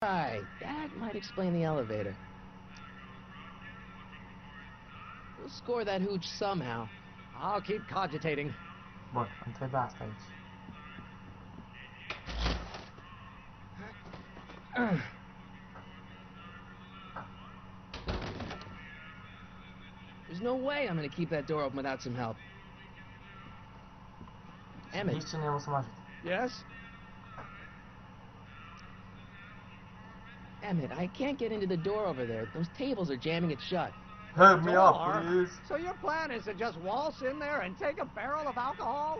Right, that might explain the elevator. We'll score that hooch somehow. I'll keep cogitating. Bun, îmi trebuie asta aici. There's no way I'm gonna keep that door open without some help. Emmett. Știi cine o să mă ajute? Yes? Emmett, I can't get into the door over there. Those tables are jamming it shut. Help me up, Door? please. So your plan is to just waltz in there and take a barrel of alcohol?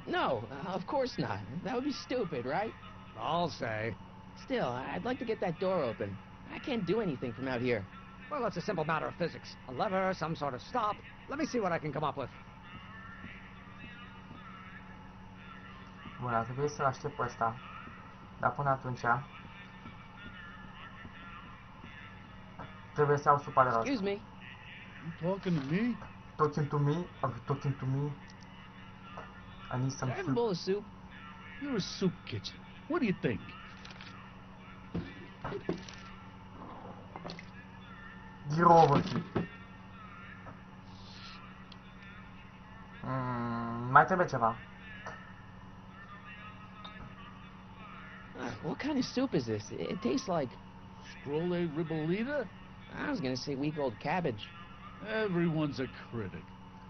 No, of course not. That would be stupid, right? I'll say. Still, I'd like to get that door open. I can't do anything from out here. Well, it's a simple matter of physics. A lever, some sort of stop. Let me see what I can come up with. Bun, ar trebui să-l aștept pe ăsta. Dar până atunci... trebuie să iau supa de la Excuse me. You talking to me? Talking to me? Are you talking to me? I need some Can I have a soup. bowl of soup? You're a soup kitchen. What do you think? Get over here. Mai trebuie ceva. What kind of soup is this? It tastes like... Strole ribolita? I was gonna say week-old cabbage. Everyone's a critic.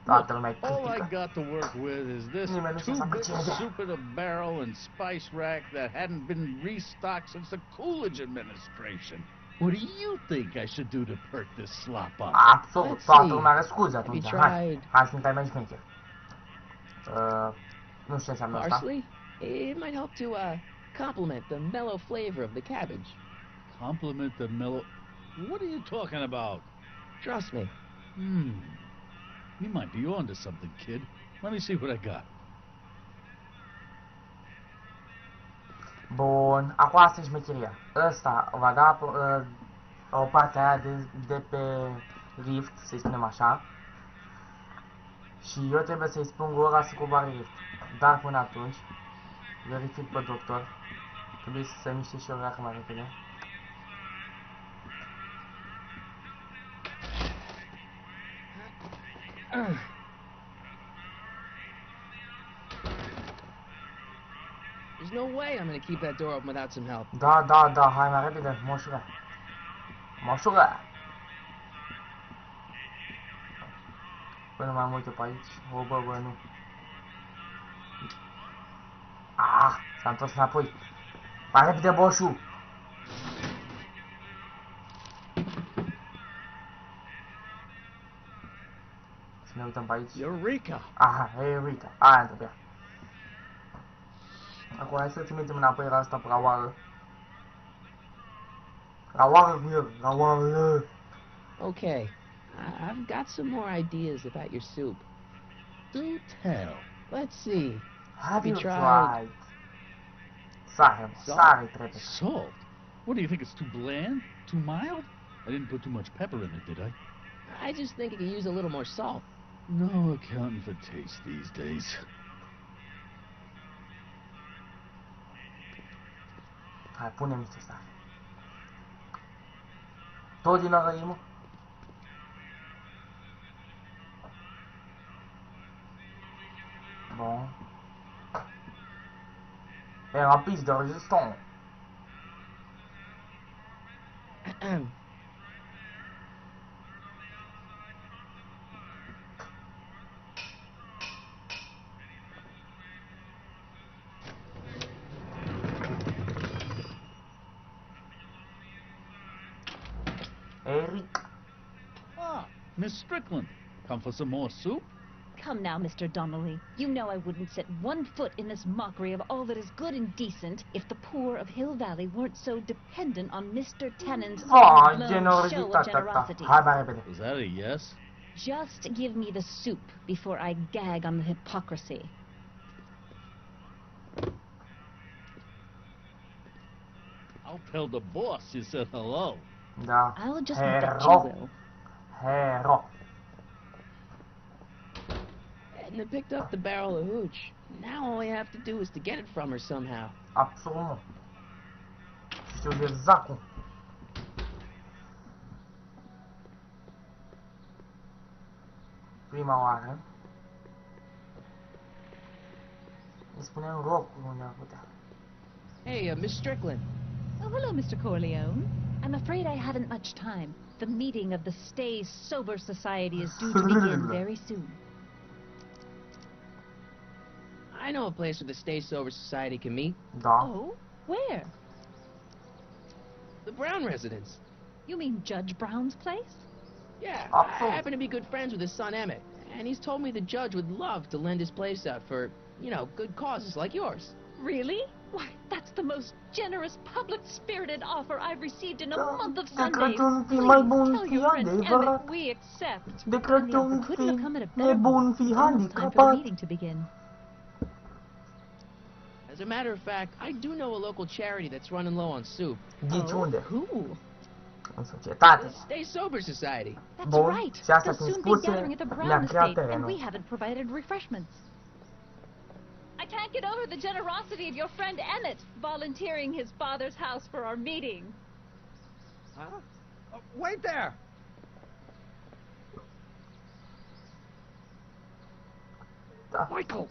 Toată lumea All I critică. got to work with is this Nimeni nu se facă two-bit ce vrea. soup in a barrel and spice rack that hadn't been restocked since the Coolidge administration. What do you think I should do to perk this slop up? Absolut, Let's toată see. lumea are scuze Have you atunci. Hai, tried hai să ne mai șmecher. Nu știu ce înseamnă asta. parsley? It might help to, complement the mellow flavor of the cabbage. Compliment the mellow... What are you talking about? Trust me. You might be onto something, kid. Let me see what I got. Bun, acum asta e șmecheria. Ăsta va da o parte aia de pe rift, să-i spunem așa. Și eu trebuie să-i spun gura să coboare rift. Dar până atunci, verific pe doctor. Trebuie să se miște și eu dacă mai repede. There's no way I'm gonna keep that door open without some help. Da, da, da, hai mai repede, moșule. Moșule! Până mai multe pe aici. O, bă, nu. Ah, s-a întors înapoi. Mai repede, boșu! Să ne uităm pe aici. Eureka! Aha, Eureka. Aia îmi trebuia. Acum hai să trimitem înapoi la asta pe la oară. La oară cu el, la oară. Okay, I've got some more ideas about your soup. Do tell. Let's see. Have you You tried- tried? Sare, mă, Salt? sare trebuie. Salt? What do you think? It's too bland? Too mild? I didn't put too much pepper in it, did I? I just think it could use a little more salt. No accounting for taste these days. Hai, punem niște sare. Tot din ăla mă? Bun. E un pic de rezistant. Eric. Ah, Miss Strickland. Come for some more soup? Come now, Mr. Donnelly. You know I wouldn't set one foot in this mockery of all that is good and decent if the poor of Hill Valley weren't so dependent on Mr. Tennant's Ah, overblown show of generozitatea ta. generosity. Hai mai repede. Is that a yes? Just give me the soup before I gag on the hypocrisy. I'll tell the boss you said hello. Da. I'll just bet you Hero. will. Hero. Edna picked up the barrel of hooch. Now all I have to do is to get it from her somehow. Absolut nu. știu exact cum. Prima oară. Îi spuneam rocul unde ar putea. Hey, Miss Strickland. Oh, hello, Mr. Corleone. I'm afraid I haven't much time. The meeting of the Stay Sober Society is due to begin very soon. I know a place where the Stay Sober Society can meet. Da. Oh, where? The Brown residence. You mean Judge Brown's place? Yeah, Absolutely. I happen to be good friends with his son Emmett, and he's told me the judge would love to lend his place out for, you know, good causes like yours. Really? Why, that's the most generous, public-spirited offer I've received in a month of De Sundays. Crăciun fi Please mai bun tell fi your friend adevărat. Emmett we accept. De And the Crăciun offer couldn't have fi come at a better nebun moment. fi It's almost time for the handicapat. meeting to begin. As a matter of fact, I do know a local charity that's running low on soup. Ghici unde? Who? În societate. The Stay Sober Society. That's Bun, right. și astea They'll fiind soon be spuse, gathering at the le-a Brown creat estate, and terenul. we haven't provided refreshments. I can't get over the generosity of your friend Emmett volunteering his father's house for our meeting. Huh? Wait there! Da. Michael!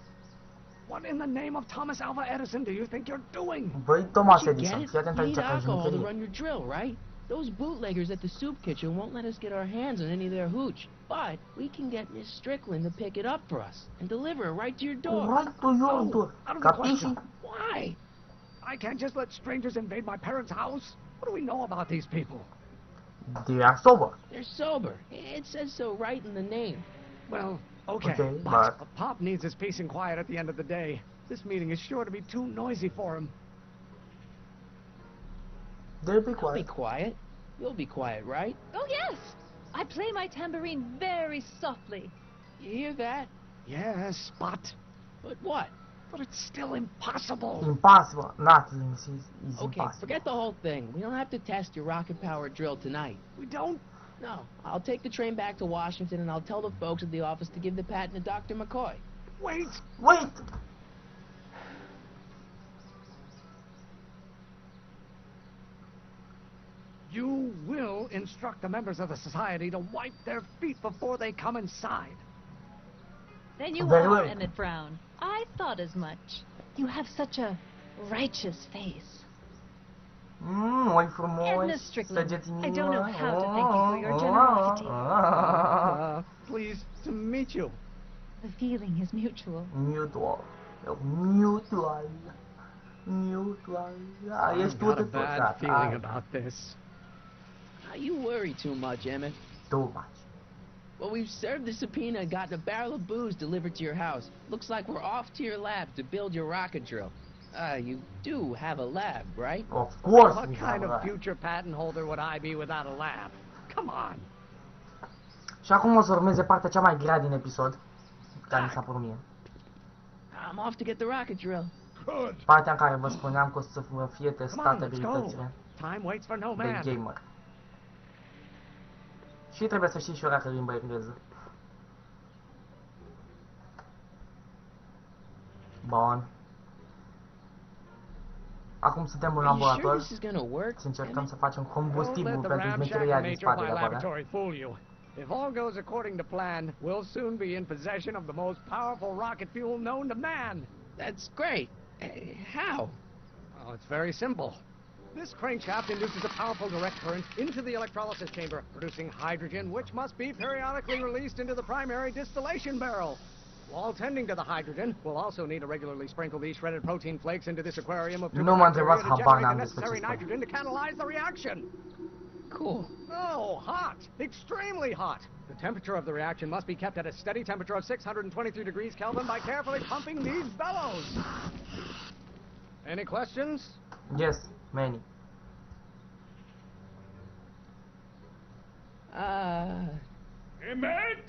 What in the name of Thomas Alva Edison do you think you're doing? Băi, Thomas Don't you get Edison, it? fii atent You aici need ca alcohol to jumătărie. run your drill, right? Those bootleggers at the soup kitchen won't let us get our hands on any of their hooch. But we can get Miss Strickland to pick it up for us and deliver it right to your door. Right to your door. Out of the question. Capisci? Why? I can't just let strangers invade my parents' house. What do we know about these people? They are sober. They're sober. It says so right in the name. Well, okay, Okay, but but- Pop needs his peace and quiet at the end of the day. This meeting is sure to be too noisy for him. They'll be Be quiet. quiet. You'll be quiet, right? Oh, yes. I play my tambourine very softly. You hear that? Yes, but What? it's still impossible. Impossible. Nothing is Okay, impossible. forget the whole thing. We don't have to test your rocket-powered drill tonight. We don't. No, I'll take the train back to Washington and I'll tell the folks at the office to give the patent to Dr. McCoy. Wait. Wait! You will instruct the members of the society to wipe their feet before they come inside. Then you Very are, well. Emmett Brown. I thought as much. You have such a righteous face. Oi frumos. And Miss Strickland, Săgeți I don't know how to thank you for your generosity. Pleased to meet you. The feeling is mutual. Mutual. Mutual. Mutual. Ești tu Got de a tot, bad frate. feeling about this. You worry too much, Emmett. Too much. Well, we've served the subpoena and gotten a barrel of booze delivered to your house. Looks like we're off to your lab to build your rocket drill. You do have a lab, right? Of course What we kind have of that. future patent holder would I be without a lab? Come on. Și acum o să urmeze partea cea mai grea din episod, care mi s-a părut mie. I'm off to get the rocket drill. Good. Partea în care vă spuneam că o să fie Come testate on, let's go. abilitățile Time waits for no de man. gamer. Și trebuie să știi și ora că limba engleză. Bun. Acum suntem în Are you sure laborator this is gonna work, și încercăm Emmett? să facem Don't combustibil let the pentru ramshackle șmecheria din nature of spate my de acolo. laboratory fool you. If all goes according to plan, we'll soon be in possession of the most powerful rocket fuel known to man. That's great. How? Oh, it's very simple. This crankshaft induces a powerful direct current into the electrolysis chamber, producing hydrogen, which must be periodically released into the primary distillation barrel. While tending to the hydrogen, we'll also need to regularly sprinkle these shredded protein flakes into this aquarium of Nu tuber mă bacteria întrebați, to habar generate n-am the despre necessary ce spun. nitrogen to catalyze the reaction. Cool. Oh, hot! Extremely hot! The temperature of the reaction must be kept at a steady temperature of 623 degrees Kelvin by carefully pumping these bellows. Any questions? Yes, many. Emmett?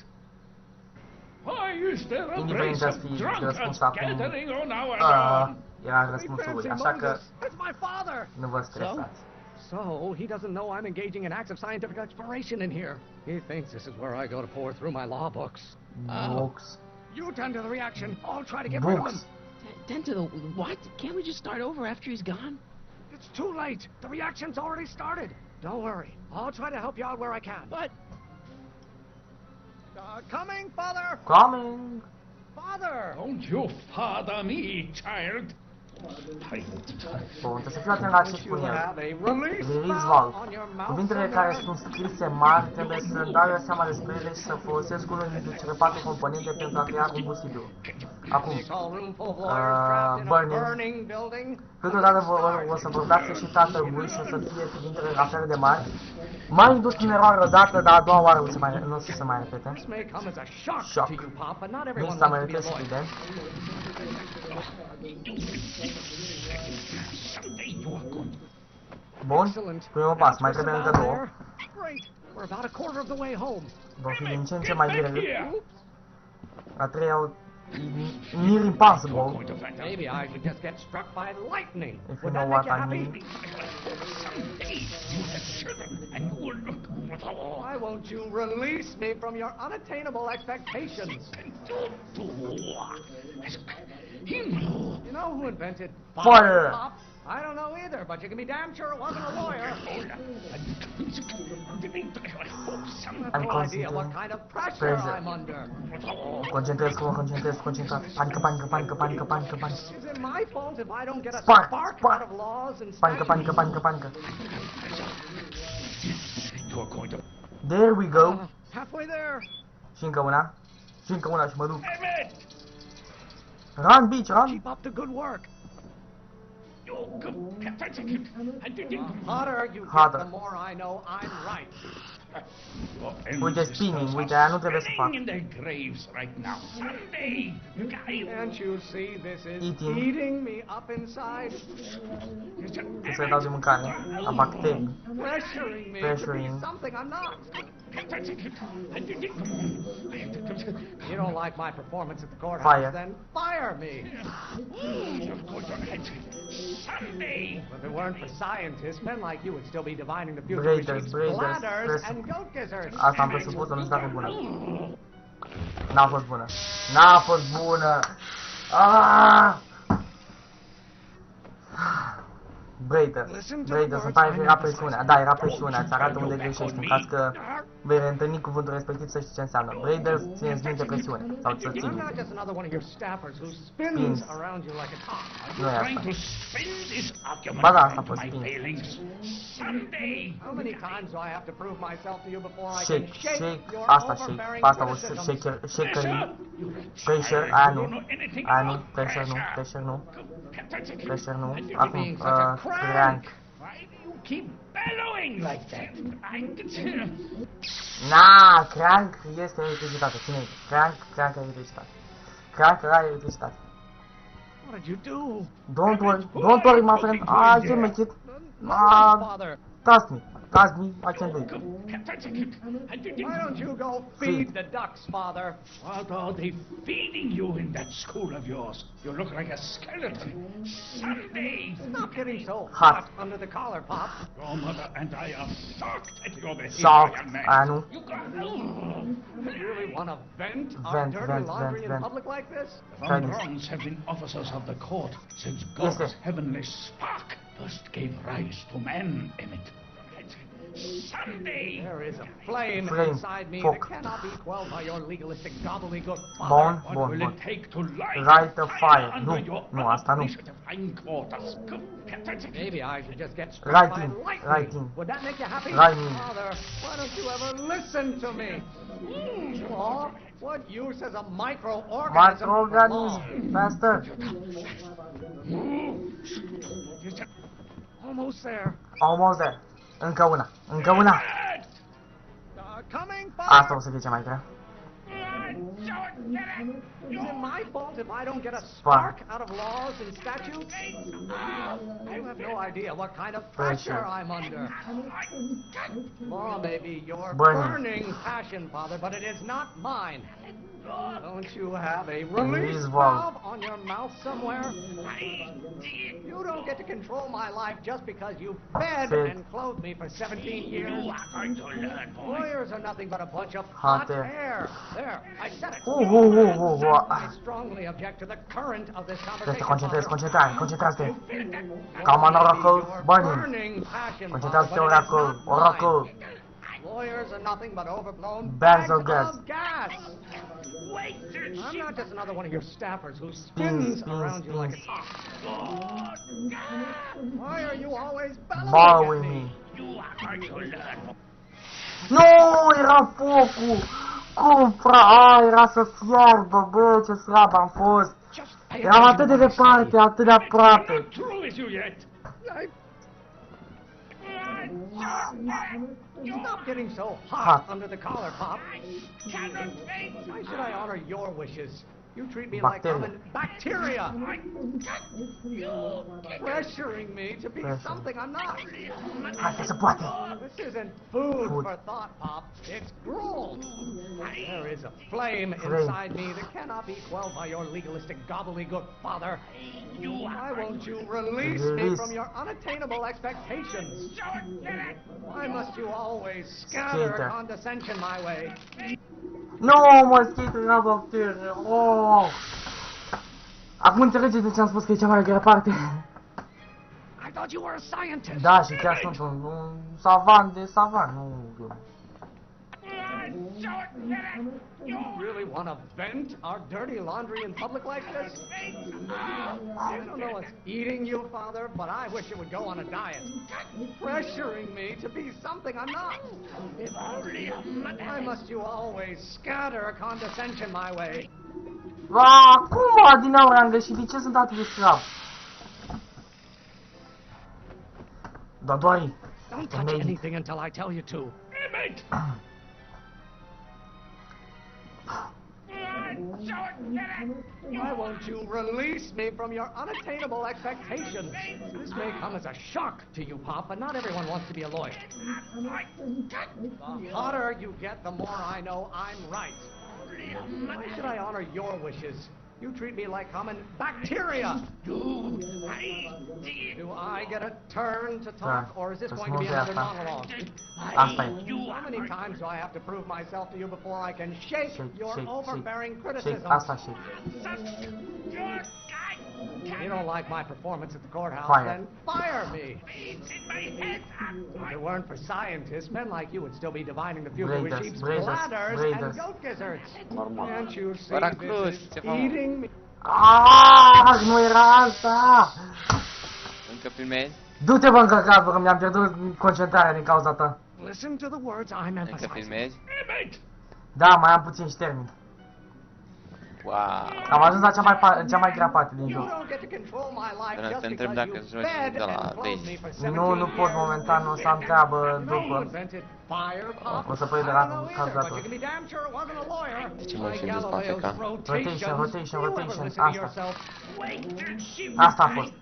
Why is there a Indiferent brace de-ați of fi drunkards răspuns acum, gathering on our lawn? era Sweet răspunsul lui, fancy așa că Moses, it's my father! nu vă stresați. So, he doesn't know I'm engaging in acts of scientific exploration in here. He thinks this is where I go to pour through my law books. Books. You tend to the reaction. I'll try to get rid of him. Books. Tend to the what? Can't we just start over after he's gone? It's too late. The reaction's already started. Don't worry. I'll try to help you out where I can. But Coming, Father! Coming! Father! Don't you father me, child. Bun, trebuie să fiu atent la ce spun el. Release valve. Cuvintele care sunt scrise mari trebuie să dau eu seama despre ele și să folosesc unul dintre cele 4 componente pentru a crea combustibil. Acum, burning. Câteodată o să vorbească și tatălui și o să fie cuvintele la fel de mari. M-am indus în eroare odată, dar a doua oară nu o să se mai repete. Shock. Nici s-a meritat evident. Bun, primul pas, mai trebuie încă 2. Vom fi din ce în ce mai greu. A treia, near impossible. Maybe I should just get struck by lightning. If you know what I mean. Why won't you release me from your unattainable expectations? You know who invented Fire! pop? I don't know either, but you can be damn sure it wasn't a lawyer. I have no idea what kind of pressure I'm under. Concentrez, concentrat. Panică. Is it my fault if I don't get a spark out of laws and statutes? Panică. There we go. Halfway there. Și încă una și mă duc. Run, bitch, run! Keep up the good work. Hotter you get, the more I know I'm right. Uite, spinning, uite, aia nu trebuie să fac. Can't you see this is Eating. eating me up inside? Trebuie să le dau de mâncare, la bacterii. Pressuring me to Pressuring. be something I'm not. You don't like my performance at the courthouse, Fire. then fire me. If it weren't for scientists, men like you would still be divining the future Breeders, between bladders press- and goat gizzards. Asta am presupus, nu știu dacă e bună. N-a fost bună. N-a fost bună! Aaaa! Braider, să pare că era presiunea. Da, era presiunea, îți arată unde greșești. În caz că vei reîntâlni cuvântul respectiv să știi ce înseamnă. Braider, țineți minte presiune. Sau să I'm țin. not just another one of your staffers who spins around you like a top. Nu e asta. Ba da, asta a fost spin. How many times do I have to prove myself to you before I can Shake, shake shake, your asta shake. overbearing Asta o criticism? shakerii. Pressure, aia nu. Aia nu, pressure nu. Pressure nu. Acum, crank. Na, crank este electricitate, ține aici. Crank e electricitate. Crank era electricitate. What did you do? Don't worry, my friend. I can make it. Father, Trust me, I can do it. why don't you go feed the ducks, Father? What are they feeding you in that school of yours? You look like a skeleton. Sunday! Stop getting so Hot. hot under the collar, Pop. Your mother and I are shocked at your behavior, Shocked, young man. aia nu. You got You really want to vent our Vent, dirty vent, laundry vent, in public like this? Von Browns have been officers of the court since God's yes. heavenly spark first gave rise to man, Emmett. Sunday! There is a flame inside me Foc. that cannot be quelled by your legalistic gobbledygook, Father. Bun, What bun, will bun. it take to light Light the fire. under Nu, your nu, asta nu. unappreciative hindquarters? Maybe I should just get struck Right by in, lightning. right in. Would that make you happy? Right in. Father, why don't you ever listen to me? Law? What use has a microorganism for law? Microorganism, faster. Almost there. Almost there. Încă una. Coming, Asta Father. o să fie cea mai grea. Is it my fault if I don't get a spark out of laws and statutes? You have no idea what kind of pressure I'm under. Law may be your Burning. burning passion, Father, but it is not mine. Don't you have a release valve on your mouth somewhere? You don't get to control my life just because you fed and clothed me for 17 years. Lawyers are nothing but a bunch of hot air. There, I said it. I strongly object to the current of this conversation. Concentrați-te. Calma, Oracle. Burning. Concentrați-te, Oracle. Lawyers are nothing but overblown bags of gas. I'm not just another one of your staffers who spins around you like a top. Why are you always bellowing at me? Nu, era focul! Cum, era să fiarbă, bă, ce slab am fost! Eram atât de departe, atât de aproape! Stop getting so hot under the collar, Pop. Why should I honor your wishes? You treat me like I'm an bacteria. Pressuring me to be something I'm not. This isn't food for thought, Pop. It's gruel. There is a flame inside me that cannot be quelled by your legalistic gobbledygook, Father. Why won't you release me from your unattainable expectations? Why must you always scatter condescension my way? Nu, moschitul era bacterie. Oh. Acum înțelegeți de ce am spus că e cea mai grea parte. I thought you were a scientist. Da, și chiar sunt un savant de savant, nu. You really want to vent our dirty laundry in public like this? I don't know what's eating you, Father, but I wish it would go on a diet. Pressuring me to be something I'm not. Why must you always scatter condescension my way? Cum din aur am greșit? De ce sunt atât de slab? Dodoi. Don't touch anything until I tell you to. Why won't you release me from your unattainable expectations? This may come as a shock to you, Pop, but not everyone wants to be a lawyer. The hotter you get, the more I know I'm right. Why should I honor your wishes? You treat me like common bacteria. Do I get a turn to talk, or is this going to be another monologue? How many times do I have to prove myself to you before I can shake your overbearing criticism? You don't like my performance at the courthouse, then fire me. If it weren't for scientists, men like you would still be divining the future with sheep's bladders and goat gizzards. Can't you see this is eating me? Nu era asta! Încă filmezi? Du-te, bă, încărcat, bă, că mi-am pierdut concentrarea din cauza ta. Listen to the words I'm emphasizing. Încă filmezi? Da, mai am puțin și termin. Wow. Am ajuns la cea mai grea parte din joc. Te întreb dacă joci de la Daisy. Nu pot momentan, o să am treabă după. O să plec de la calculator. De ce mă filmi de spate ca? Rotation, asta a fost.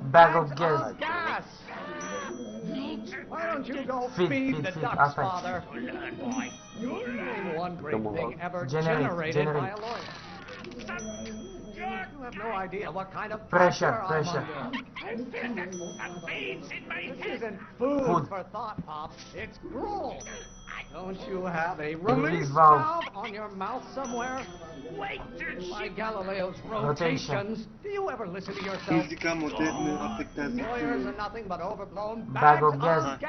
Bag of gas. Feed, asta e. Generate. You have no idea what kind of pressure. This isn't food for thought, Pop. It's gruel. Don't you have a release valve on your mouth somewhere? By Galileo's rotations, do you ever listen to yourself? Lawyers are nothing but overblown bags of gas.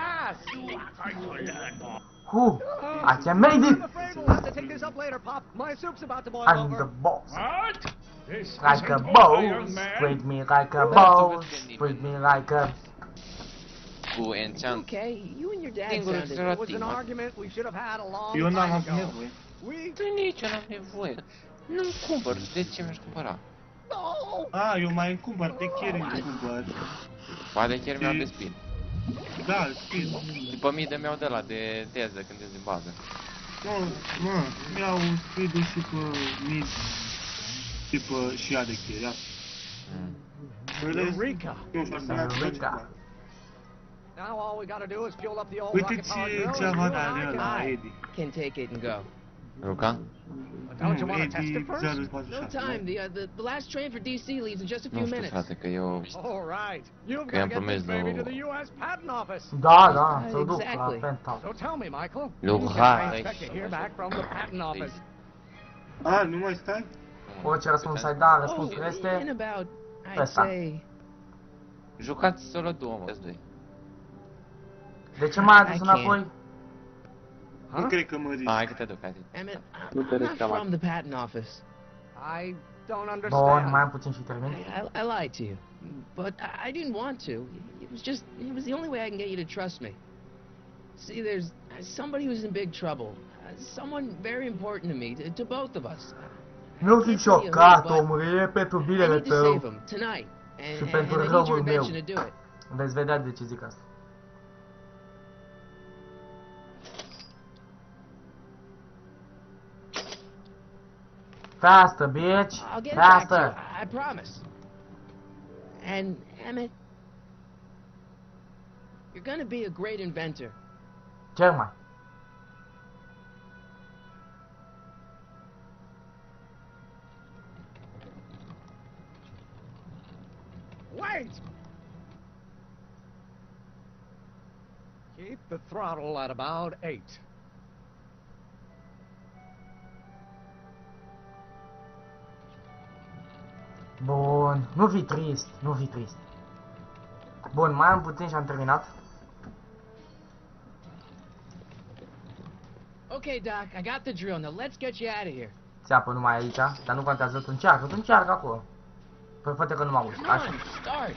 I can make it! I'm afraid we'll have to take this up later, Pop. My soup's about to boil over. I'm the boss. Like a boss, treat me like a boss, treat me like a... Cu enchant. Okay, you and your dad Singurul sounded... It was an argument we should have had a long Eu n-am time avut ago. nevoie. Nici eu n-am nevoie. Nu-mi cumpăr, de ce mi-aș cumpăra? Eu mai îmi cumpăr, de chiar îmi cumpăr. Ba de chiar mi-au de spin. Da, spin. După mii de mi-au de la de teză când ești din bază. Nu, mi-au spin și pe mii. Și pe și ea de chiar. Eureka! Eureka! Now all we gotta do is fuel up the old Uite rocket powered ce drill ceva and are la Eddie. Can take it and go. Luca? Don't you want to test it first? No time. The last train for DC leaves in just a Nu few știu, minutes. frate, că eu... All right. You've Că got i-am to get promis this baby to lui... the U.S. Patent Office. Da, da, să-l duc la Exactly. Penta. So tell me, Michael. Lui When can I Luca, expect to hear back from the Patent Office? Nu mai stai? Orice răspuns ai da, Oh, răspunsul in este... about, I'd Ăsta. say... Jucați solo două, mă, doi. De ce m-ai adus I înapoi? Nu cred că mă ridic. Hai că te duc, hai. Emmett, Nu te I'm not reclama. from the patent office. I don't Bun, understand. mai am puțin și termin. I lied to you, but I didn't want to. It was the only way I can get you to trust me. See, there's somebody who's in big trouble. Someone very important to me, to both of us. Nu fi șocat, omule, e pentru I binele need to save tău. him tonight, Și and pentru I need răul your meu. invention to do it. Veți vedea de ce zic asta. Faster, bitch! I'll get it back to you, Faster! I promise. And Emmett, you're gonna be a great inventor. Ce mai? Wait! Keep the throttle at about 8. Bun, nu fi trist, nu fi trist. Bun, mai am puțin și am terminat. Okay, Doc, I got the drill. Now let's get you out of here. Țeapă numai aici, dar nu contează, tu încearcă acolo. Păi poate că nu mă auzi, Come așa. on, start.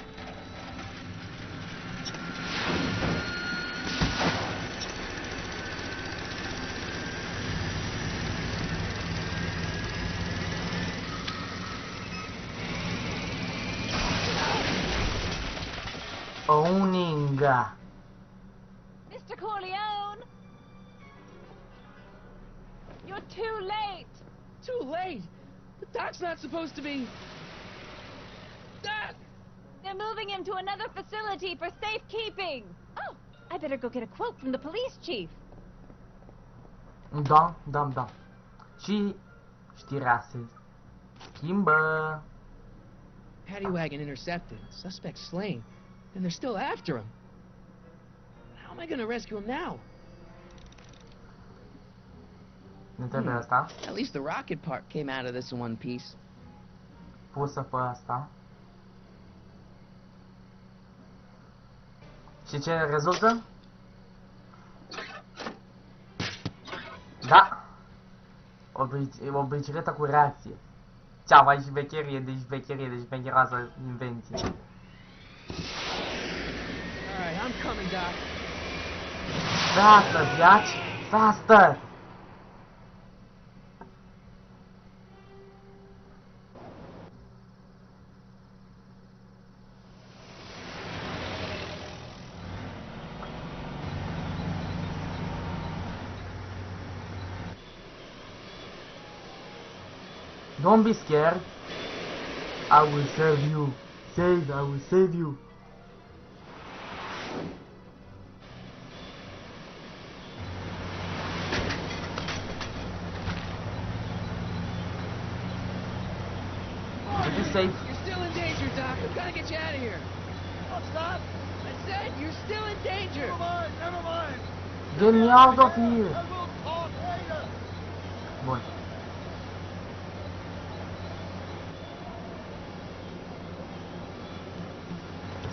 Owning. Mr. Corleone! You're too late! Too late. The Doc's not supposed to be... Doc! They're moving him to another facility for safekeeping! Oh, I better go get a quote from the police chief. Da, da, da. Și știrea se schimbă. Paddy wagon intercepted. Suspect slain. And they're still after him. How am I gonna rescue him now? Ne trebuie asta. At least the rocket part came out of this in one piece. Pusă pe asta. Și ce rezultă? Da! O bicicletă cu reacție. Cea mai șmecherie de șmecheroasă invenție. Alright, I'm coming, Doc. Faster, biatch! Faster! Don't be scared. I will save you. I will save you. To be safe. You're still in danger, Doc. I'm gonna get you out of here. Oh, stop! I said you're still in danger. Never mind. Get me out of here. We'll talk later. Bun.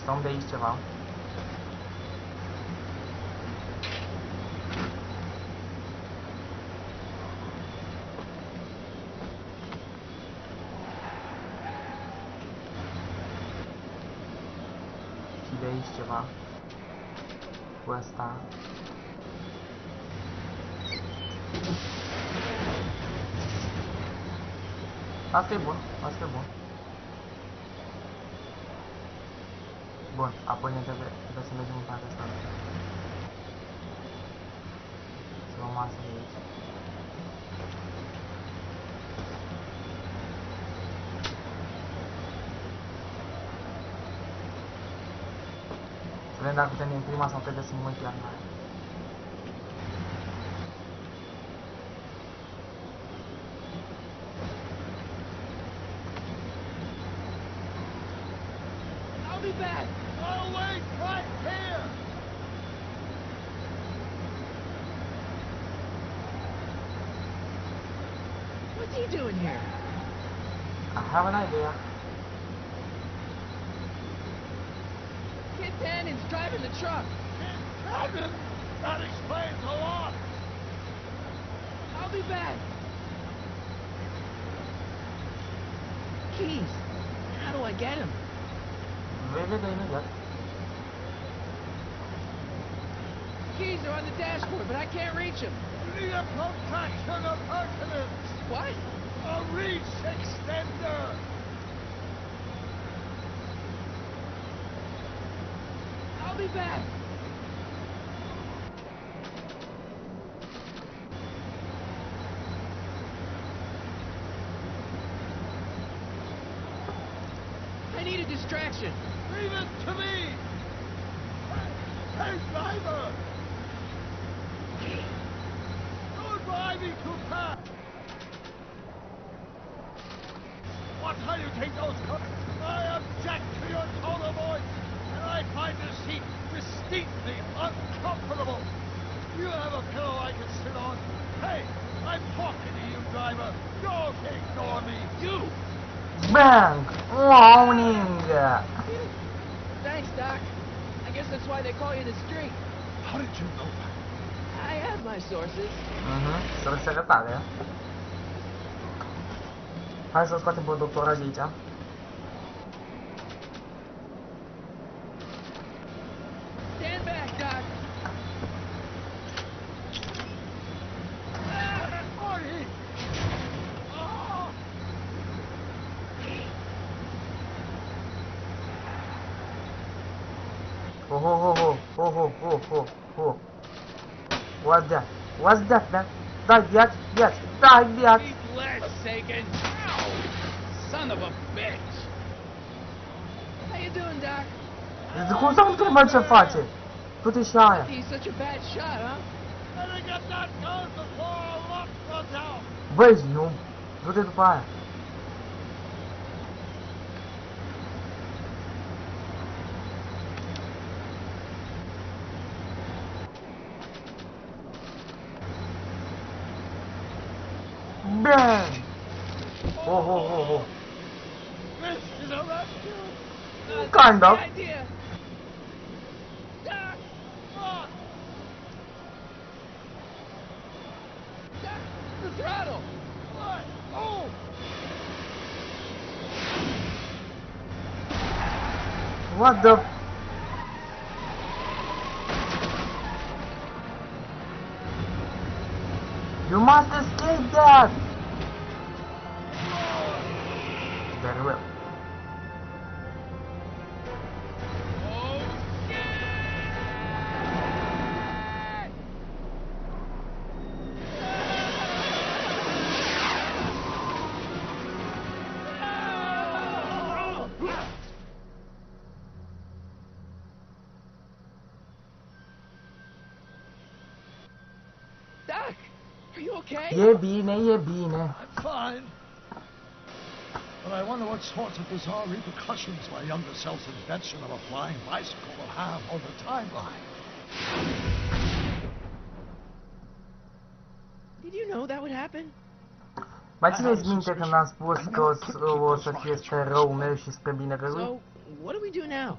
Stăm de aici ceva. Și de aici ceva. Cu ăsta. Asta e bun, asta e bun. Bun, apoi ne trebuie să mergem în partea asta. Să luăm asta de aici. Să vedem dacă putem din prima sau trebuie să mă uit la mare. he doing here? I have an idea. Kid Tannen's driving the truck. Tannen? That explains a lot. I'll be back. Keys. How do I get him? Really imediat. Keys are on the dashboard, but I can't reach him. You need a protraction appurtenance. What? A reach extender. I'll be back. I need a distraction. Leave it to me. Hey, driver. You're driving too fast. What time you take those cars? I object to your tone of voice, and I find this seat distinctly uncomfortable. You have a pillow I can sit on. Hey, I'm talking to you, driver. Don't ignore me. You! Bang! Warning! Thanks, Doc. I guess that's why they call you the street. How did you know that? I have my sources. Surse tare. Hai să scoatem pe doctora de aici. Stand back, Doc. Marty! Oh! Oh. What's that? What's that, man? Die, yet. Keep less, Sagan. Ow! Son of a bitch! How you doing, Doc? Cum să nu trebuie ce face? Du-te și aia. He's such a bad shot, huh? Better get that gun before our luck runs out! Băi, nu. Du-te după aia. Bang! Oh. This is a rescue! Kind of. Good idea. Doc! Run! Doc! The throttle! What? Oh! What the... You must escape that! Very well. Oh, shit! Doc, are you okay? E bine. I'm fine. But I wonder what sorts of bizarre repercussions my younger self's invention of a flying bicycle will have on the timeline. Did you know that would happen? Mai țineți minte când am spus că o să fie spre răul meu și spre binele lui? So, what do we do now?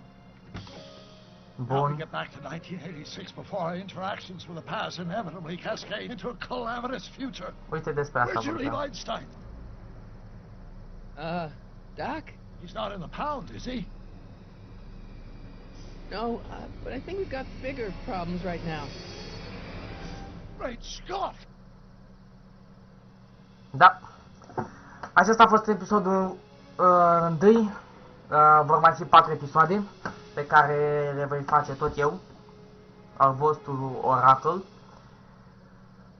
Now we Bun. get back to 1986 before our interactions with the past inevitably cascade into a calamitous future. Uite despre asta Where'd you leave vorbeam. Einstein? Doc? He's not in the pound, is he? No, but I think we've got bigger problems right now. Great Scott! Da. Acesta a fost episodul 1. Vor mai fi 4 episoade pe care le voi face tot eu, al vostru Oracle.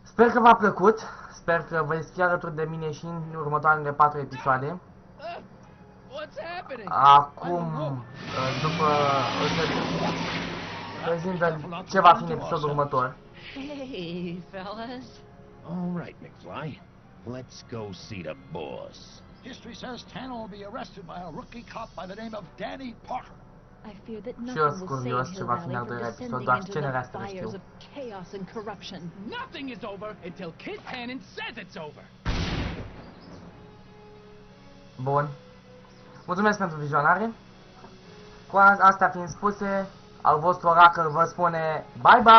Sper că v-a plăcut, sper că veți fi alături de mine și în următoarele 4 episoade. What's happening? Acum, după o să prezint ce va fi în episodul următor. Hey, fellas. All right, McFly. Let's go see the boss. History says Tanner will be arrested by a rookie cop by the name of Danny Parker. I fear that Și eu nothing sunt will curios save ce Hill va fi în Valley al from doilea episod, descending doar into scenele the astea le fires știu. of chaos and corruption. Nothing is over until Kid Tannen says it's over. Bun. Mulțumesc pentru vizionare. Cu astea fiind spuse, al vostru oracle vă spune bye bye!